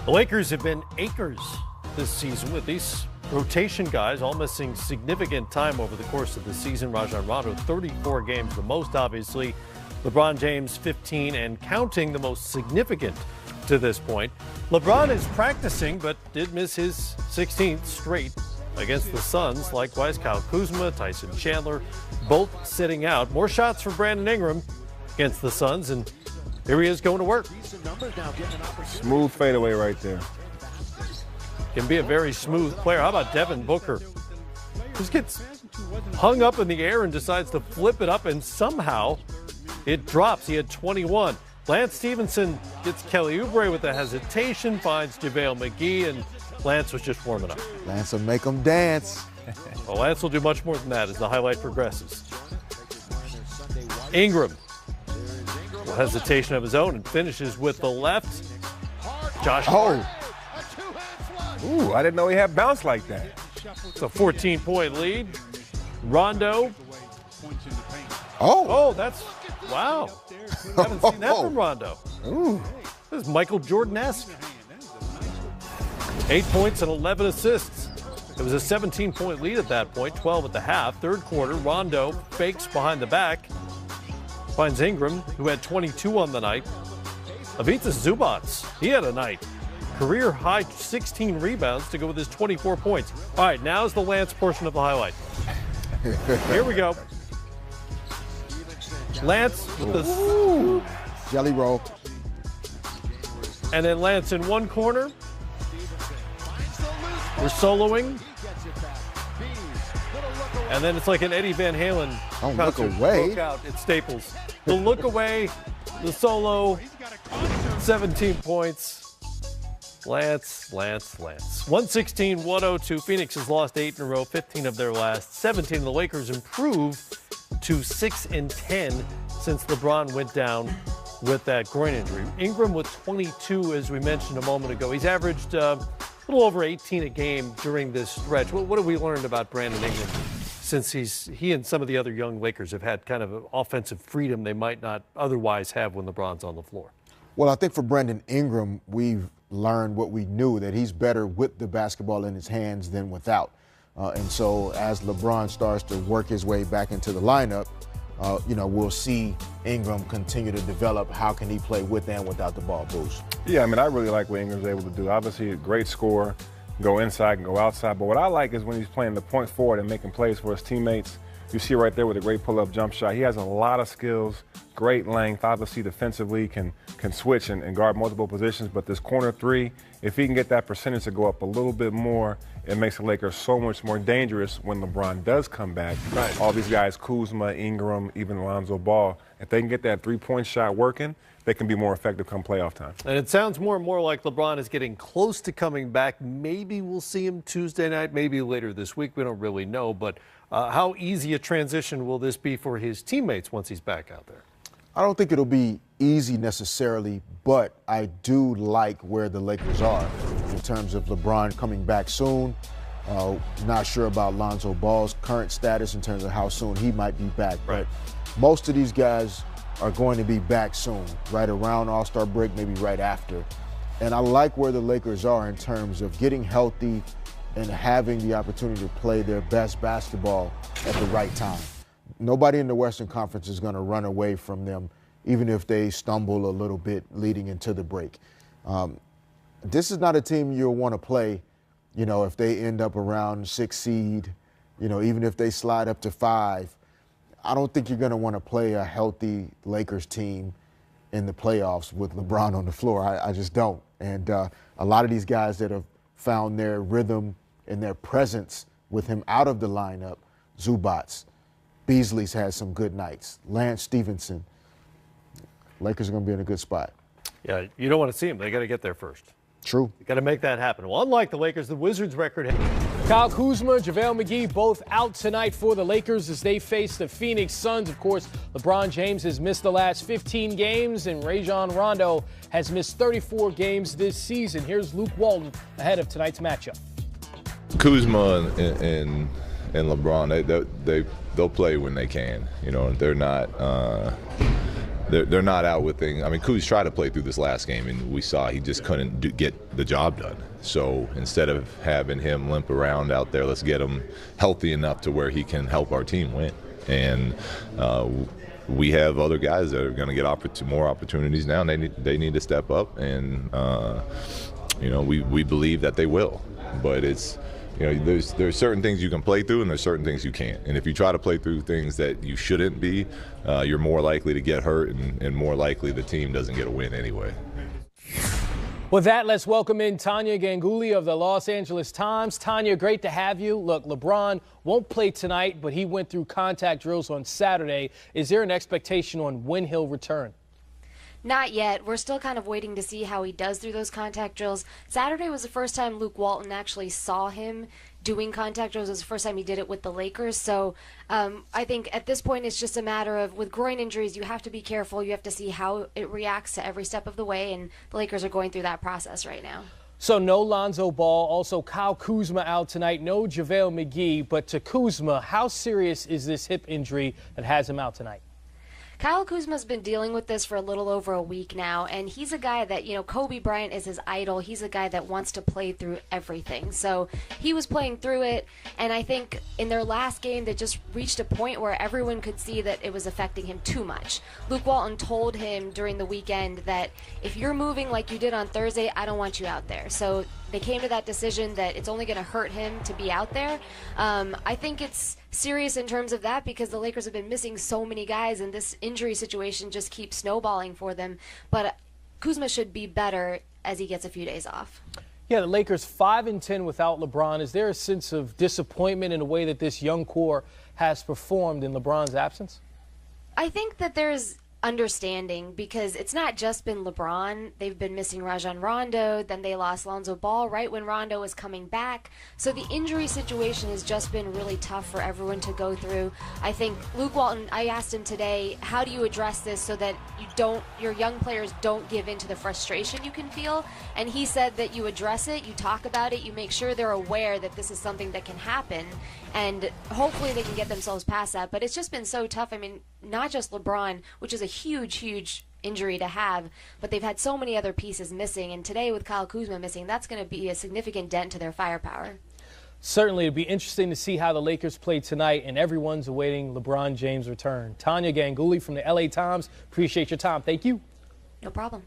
The Lakers have been acres this season with these rotation guys all missing significant time over the course of the season. Rajon Rondo, 34 games, the most obviously. LeBron James, 15 and counting, the most significant to this point. LeBron is practicing but did miss his 16th straight against the Suns. Likewise, Kyle Kuzma, Tyson Chandler, both sitting out. More shots for Brandon Ingram against the Suns, and here he is going to work. Smooth fadeaway right there. Can be a very smooth player. How about Devin Booker? Just gets hung up in the air and decides to flip it up, and somehow it drops. He had 21. Lance Stevenson gets Kelly Oubre with a hesitation, finds JaVale McGee, and Lance was just warming up. Lance will make them dance. Well, Lance will do much more than that as the highlight progresses. Ingram, a hesitation of his own, and finishes with the left. Josh Hart. Ooh, I didn't know he had bounce like that. It's a 14-point lead. Rondo. Oh, that's, wow. Haven't seen that from Rondo. Ooh. This is Michael Jordan-esque. 8 points and 11 assists. It was a 17-point lead at that point, 12 at the half. Third quarter, Rondo fakes behind the back, finds Ingram, who had 22 on the night. Ivica Zubac, he had a night. Career high 16 rebounds to go with his 24 points. All right, now's the Lance portion of the highlight. Here we go. Lance with the jelly roll. And then Lance in one corner. We're soloing. And then it's like an Eddie Van Halen concert. Look away. Broke out at Staples. The look away, the solo, 17 points. Lance. 116-102. Phoenix has lost 8 in a row, 15 of their last 17. The Lakers improved to 6-10 since LeBron went down with that groin injury. Ingram with 22, as we mentioned a moment ago. He's averaged a little over 18 a game during this stretch. What have we learned about Brandon Ingram since he and some of the other young Lakers have had kind of an offensive freedom they might not otherwise have when LeBron's on the floor? Well, I think for Brandon Ingram, we've learned what we knew, that he's better with the basketball in his hands than without. And so as LeBron starts to work his way back into the lineup, we'll see Ingram continue to develop. How can he play with and without the ball boost? Yeah, I mean, I really like what Ingram's able to do. Obviously, a great scorer, go inside and go outside. But what I like is when he's playing the point forward and making plays for his teammates. You see right there with a great pull-up jump shot. He has a lot of skills, great length. Obviously, defensively can switch and guard multiple positions. But this corner three, if he can get that percentage to go up a little bit more, it makes the Lakers so much more dangerous when LeBron does come back. Right. All these guys, Kuzma, Ingram, even Lonzo Ball, if they can get that three-point shot working, they can be more effective come playoff time. And it sounds more and more like LeBron is getting close to coming back. Maybe we'll see him Tuesday night, maybe later this week. We don't really know. But how easy a transition will this be for his teammates once he's back out there? I don't think it'll be easy necessarily, but I do like where the Lakers are in terms of LeBron coming back soon. Not sure about Lonzo Ball's current status in terms of how soon he might be back. Right. But most of these guys are going to be back soon, right around All-Star break, maybe right after. And I like where the Lakers are in terms of getting healthy and having the opportunity to play their best basketball at the right time. Nobody in the Western Conference is going to run away from them, even if they stumble a little bit leading into the break. This is not a team you'll want to play, if they end up around 6 seed, even if they slide up to 5. I don't think you're going to want to play a healthy Lakers team in the playoffs with LeBron on the floor. I just don't. And a lot of these guys that have found their rhythm and their presence with him out of the lineup, Zubac, Beasley's had some good nights, Lance Stevenson. Lakers are going to be in a good spot. Yeah, you don't want to see him. They got to get there first. True. You got to make that happen. Well, unlike the Lakers, the Wizards' record. Kyle Kuzma, JaVale McGee, both out tonight for the Lakers as they face the Phoenix Suns. Of course, LeBron James has missed the last 15 games, and Rajon Rondo has missed 34 games this season. Here's Luke Walton ahead of tonight's matchup. Kuzma and LeBron, they'll play when they can. They're not they're not out with things. I mean, Kuz tried to play through this last game, and we saw he just couldn't get the job done. So instead of having him limp around out there, let's get him healthy enough to where he can help our team win. And we have other guys that are going to get more opportunities now, and they need to step up. And we believe that they will. But it's, there's certain things you can play through, and there's certain things you can't. And if you try to play through things that you shouldn't be, you're more likely to get hurt, and more likely the team doesn't get a win anyway. With that, let's welcome in Tanya Ganguli of the Los Angeles Times. Tanya, great to have you. Look, LeBron won't play tonight, but he went through contact drills on Saturday. Is there an expectation on when he'll return? Not yet. We're still kind of waiting to see how he does through those contact drills. Saturday was the first time Luke Walton actually saw him doing contact drills. It was the first time he did it with the Lakers. So I think at this point it's just a matter of, with groin injuries, you have to be careful. You have to see how it reacts to every step of the way, and the Lakers are going through that process right now. So no Lonzo Ball, also Kyle Kuzma out tonight, no JaVale McGee. But to Kuzma, how serious is this hip injury that has him out tonight? Kyle Kuzma's been dealing with this for a little over a week now, and he's a guy that, Kobe Bryant is his idol. He's a guy that wants to play through everything. So he was playing through it, and I think in their last game they just reached a point where everyone could see that it was affecting him too much. Luke Walton told him during the weekend that if you're moving like you did on Thursday, I don't want you out there. So they came to that decision that it's only going to hurt him to be out there. I think it's serious in terms of that because the Lakers have been missing so many guys, and this injury situation just keeps snowballing for them. But Kuzma should be better as he gets a few days off. Yeah, the Lakers 5-10 without LeBron. Is there a sense of disappointment in the way that this young core has performed in LeBron's absence? I think that there's understanding because it's not just been LeBron. They've been missing Rajon Rondo, then they lost Lonzo Ball right when Rondo was coming back. So the injury situation has just been really tough for everyone to go through. I think Luke Walton, I asked him today, how do you address this so that your young players don't give in to the frustration you can feel? And he said that you address it, you talk about it, you make sure they're aware that this is something that can happen, and hopefully they can get themselves past that. But it's just been so tough. I mean, not just LeBron, which is a huge injury to have, but they've had so many other pieces missing, and today with Kyle Kuzma missing, that's going to be a significant dent to their firepower. Certainly, it'll be interesting to see how the Lakers play tonight, and everyone's awaiting LeBron James' return. Tanya Ganguli from the LA Times, appreciate your time. Thank you. No problem.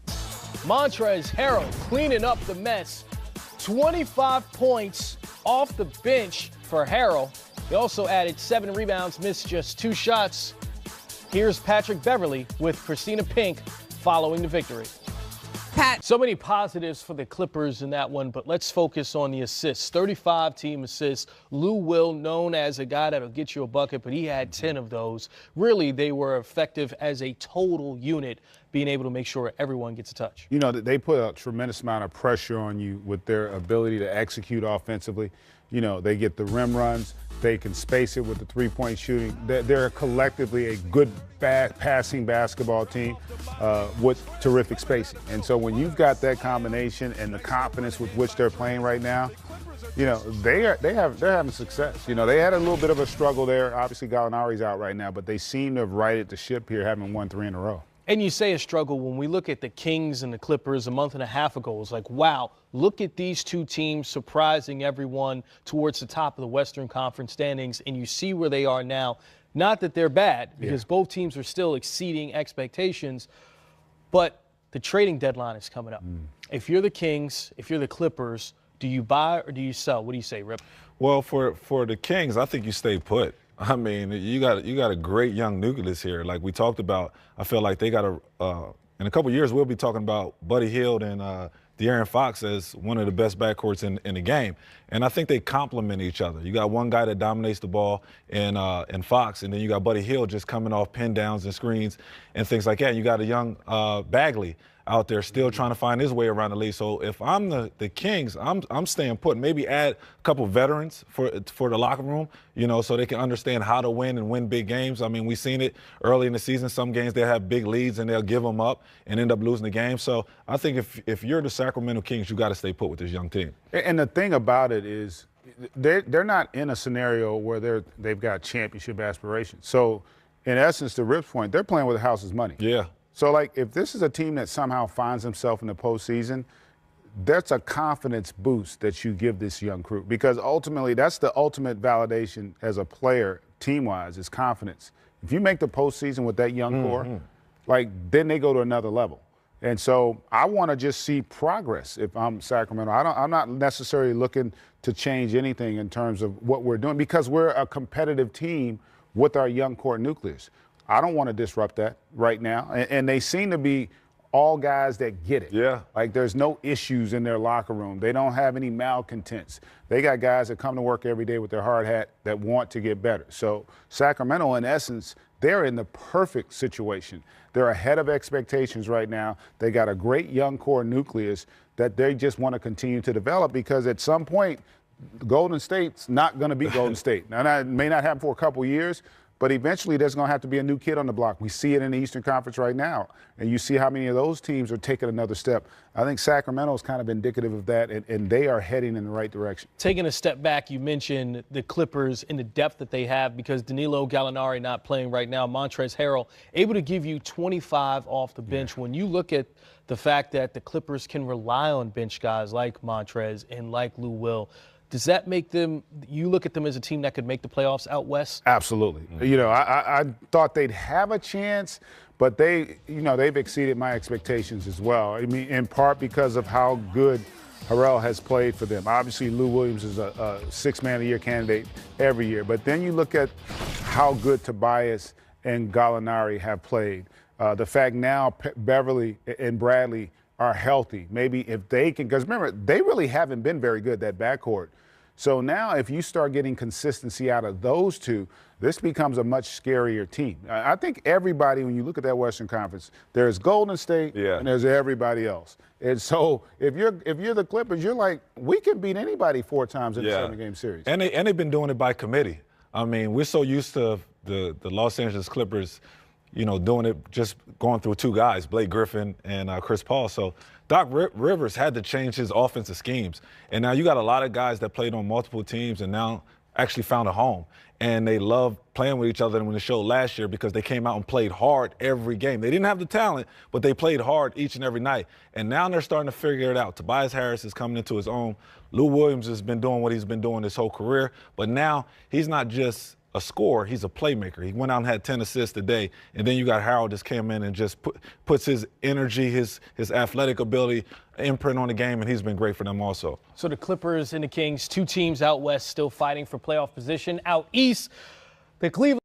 Montrezl Harrell cleaning up the mess. 25 points off the bench for Harrell. He also added 7 rebounds, missed just 2 shots. Here's Patrick Beverley with Christina Pink following the victory. Pat. So many positives for the Clippers in that one, but let's focus on the assists. 35 team assists. Lou Will, known as a guy that'll get you a bucket, but he had 10 of those. Really, they were effective as a total unit, being able to make sure everyone gets a touch. They put a tremendous amount of pressure on you with their ability to execute offensively. They get the rim runs. They can space it with the three-point shooting. They're collectively a good passing basketball team with terrific spacing. And so when you've got that combination and the confidence with which they're playing right now, they're having success. They had a little bit of a struggle there. Obviously, Gallinari's out right now, but they seem to have righted the ship here, having won 3 in a row. And you say a struggle when we look at the Kings and the Clippers a month and a half ago. It's like, wow, look at these two teams surprising everyone towards the top of the Western Conference standings, and you see where they are now. Not that they're bad, because both teams are still exceeding expectations, but the trading deadline is coming up. If you're the Kings, if you're the Clippers, do you buy or do you sell? What do you say, Rip? Well, for the Kings, I think you stay put. I mean, you got a great young nucleus here. Like we talked about, I feel like they got in a couple of years, we'll be talking about Buddy Hield and De'Aaron Fox as one of the best backcourts in the game. And I think they complement each other. You got one guy that dominates the ball in Fox, and then you got Buddy Hield just coming off pin downs and screens and things like that. And you got a young Bagley out there still trying to find his way around the league. So if I'm the Kings, I'm staying put. Maybe add a couple veterans for the locker room, so they can understand how to win and win big games. I mean, we've seen it early in the season. Some games they'll have big leads and they'll give them up and end up losing the game. So I think if you're the Sacramento Kings, you got to stay put with this young team. And the thing about it is they're not in a scenario where they've got championship aspirations. So in essence, to Rip's point, they're playing with the house's money. Yeah. So, like, if this is a team that somehow finds himself in the postseason, that's a confidence boost that you give this young crew, because ultimately that's the ultimate validation as a player, team-wise, is confidence. If you make the postseason with that young core, like, then they go to another level. And so I want to just see progress if I'm Sacramento. I'm not necessarily looking to change anything in terms of what we're doing, because we're a competitive team with our young core nucleus. I don't want to disrupt that right now. And they seem to be all guys that get it. Yeah. Like, there's no issues in their locker room. They don't have any malcontents. They got guys that come to work every day with their hard hat that want to get better. So Sacramento, in essence, they're in the perfect situation. They're ahead of expectations right now. They got a great young core nucleus that they just want to continue to develop, because at some point, Golden State's not going to be Golden State. Now, that may not happen for a couple years, but eventually there's going to have to be a new kid on the block. We see it in the Eastern Conference right now, and you see how many of those teams are taking another step. I think Sacramento is kind of indicative of that, and they are heading in the right direction. Taking a step back, you mentioned the Clippers and the depth that they have, because Danilo Gallinari not playing right now, Montrezl Harrell able to give you 25 off the bench. When you look at the fact that the Clippers can rely on bench guys like Montrez and like Lou Will, does that make them, you look at them as a team that could make the playoffs out west? Absolutely. You know, I thought they'd have a chance, but they've exceeded my expectations as well. I mean, in part because of how good Harrell has played for them. Obviously, Lou Williams is a six-man-of-the-year candidate every year. But then you look at how good Tobias and Gallinari have played. The fact now Beverly and Bradley are healthy. Maybe if they can, because remember, they really haven't been very good, that backcourt. So now if you start getting consistency out of those two, this becomes a much scarier team. I think everybody, when you look at that Western Conference, there's Golden State and there's everybody else. And so if you're the Clippers, you're like, we can beat anybody 4 times in a 7-game series. And they've been doing it by committee. I mean, we're so used to the Los Angeles Clippers, you know, doing it just going through 2 guys, Blake Griffin and Chris Paul. So Doc Rivers had to change his offensive schemes. And now you got a lot of guys that played on multiple teams and now actually found a home. And they love playing with each other. And when it showed last year, because they came out and played hard every game. They didn't have the talent, but they played hard each and every night. And now they're starting to figure it out. Tobias Harris is coming into his own. Lou Williams has been doing what he's been doing his whole career. But now he's not just a scorer, he's a playmaker. He went out and had 10 assists today. And then you got Harold just came in and just puts his energy, his athletic ability, imprint on the game, and he's been great for them also. So the Clippers and the Kings, 2 teams out west still fighting for playoff position. Out east, the Cleveland